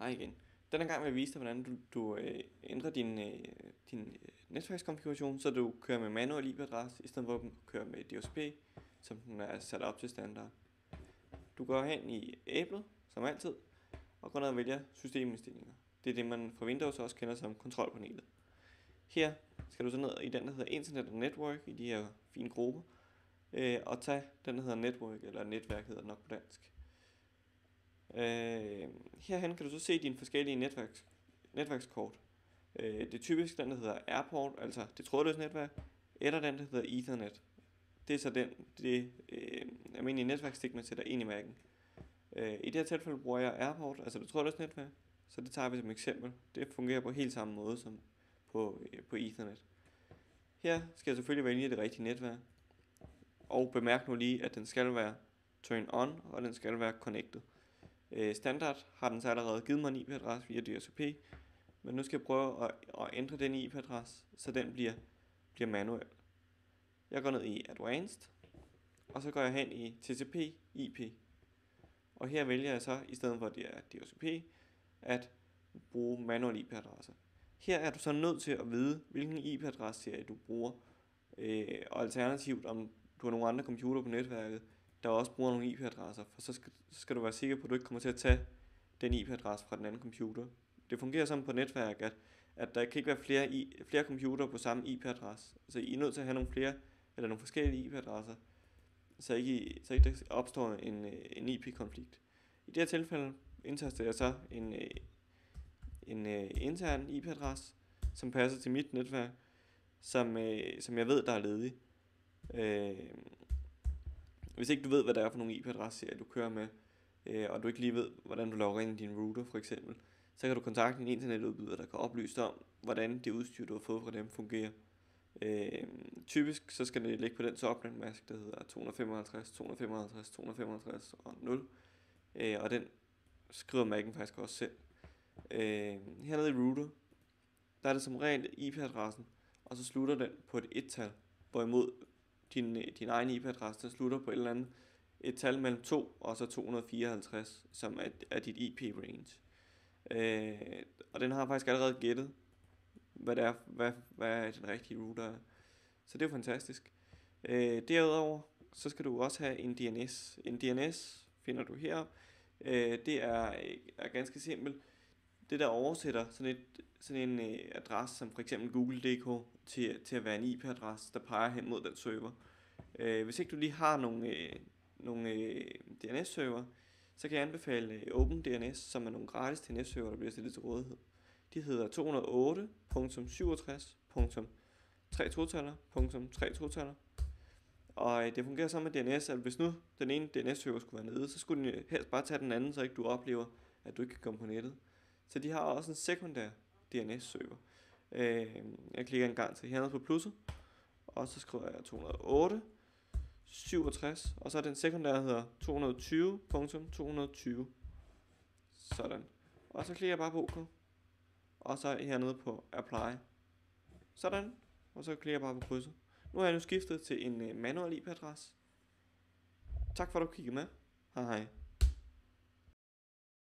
Hej igen. Denne gang vil jeg vise dig, hvordan du ændrer din netværkskonfiguration, så du kører med manuel IP-adresse, i stedet for at køre med DHCP, som den er sat op til standard. Du går hen i æblet, som altid, og går ned og vælger systemindstillinger. Det er det, man fra Windows også kender som kontrolpanelet. Her skal du så ned i den, der hedder Internet og Network, i de her fine grupper, og tage den, der hedder Network, eller netværk hedder det nok på dansk. Herhen kan du så se dine forskellige netværkskort. Det er typisk den, der hedder Airport, altså det trådløse netværk, eller den, der hedder Ethernet. Det er så det almindelige netværksstik, man sætter ind i mærken. I det her tilfælde bruger jeg Airport, altså det trådløse netværk, så det tager vi som eksempel. Det fungerer på helt samme måde som på Ethernet. Her skal jeg selvfølgelig vælge det rigtige netværk, og bemærk nu lige, at den skal være turn on, og den skal være connected. Standard har den så allerede givet mig en IP-adresse via DHCP, men nu skal jeg prøve at ændre den IP-adresse, så den bliver manuel. Jeg går ned i Advanced, og så går jeg hen i TCP IP. Og her vælger jeg så, i stedet for at det er DHCP, at bruge manuel IP-adresse. Her er du så nødt til at vide, hvilken IP-adresse du bruger, og alternativt om du har nogle andre computer på netværket, der også bruger nogle IP-adresser, for så skal du være sikker på, at du ikke kommer til at tage den IP-adresse fra den anden computer. Det fungerer sådan på netværk, at der kan ikke være flere computere på samme IP-adresse. Så I er nødt til at have nogle forskellige IP-adresser, så ikke der opstår en IP-konflikt. I det her tilfælde indtaster jeg så en intern IP-adresse, som passer til mit netværk, som jeg ved, der er ledig. Hvis ikke du ved, hvad det er for nogle IP-adresser, du kører med, og du ikke lige ved, hvordan du logger ind i din router for eksempel, så kan du kontakte en internetudbyder, der kan oplyse dig om, hvordan det udstyr, du har fået fra dem, fungerer. Typisk så skal det ligge på den subnet-mask, der hedder 255, 255, 255 og 0. Og den skriver Mac'en faktisk også selv. Hernede i router, der er det som regel IP-adressen, og så slutter den på et 1-tal, hvorimod din egen IP-adresse, der slutter på et tal mellem 2 og så 254, som er dit IP-range. Og den har faktisk allerede gættet, hvad den rigtige router er. Så det er fantastisk. Derudover, så skal du også have en DNS. En DNS finder du her. Det er ganske simpelt. Det der oversætter sådan en adresse som for eksempel google.dk til at være en IP-adresse, der peger hen mod den server. Hvis ikke du lige har nogle DNS-server, så kan jeg anbefale OpenDNS, som er nogle gratis DNS-server, der bliver stillet til rådighed. De hedder 208.67.3 og det fungerer sådan med DNS, at hvis nu den ene DNS-server skulle være nede, så skulle den helst bare tage den anden, så ikke du oplever, at du ikke kan komme på nettet. Så de har også en sekundær DNS-server. Jeg klikker en gang til hernede på plusset, og så skriver jeg 208.67, og så er den sekundære, der hedder 220.220. Sådan. Og så klikker jeg bare på OK. Og så hernede på Apply. Sådan. Og så klikker jeg bare på krydset. Nu har jeg nu skiftet til en manuel IP-adresse. Tak for at du kiggede med. Hej hej.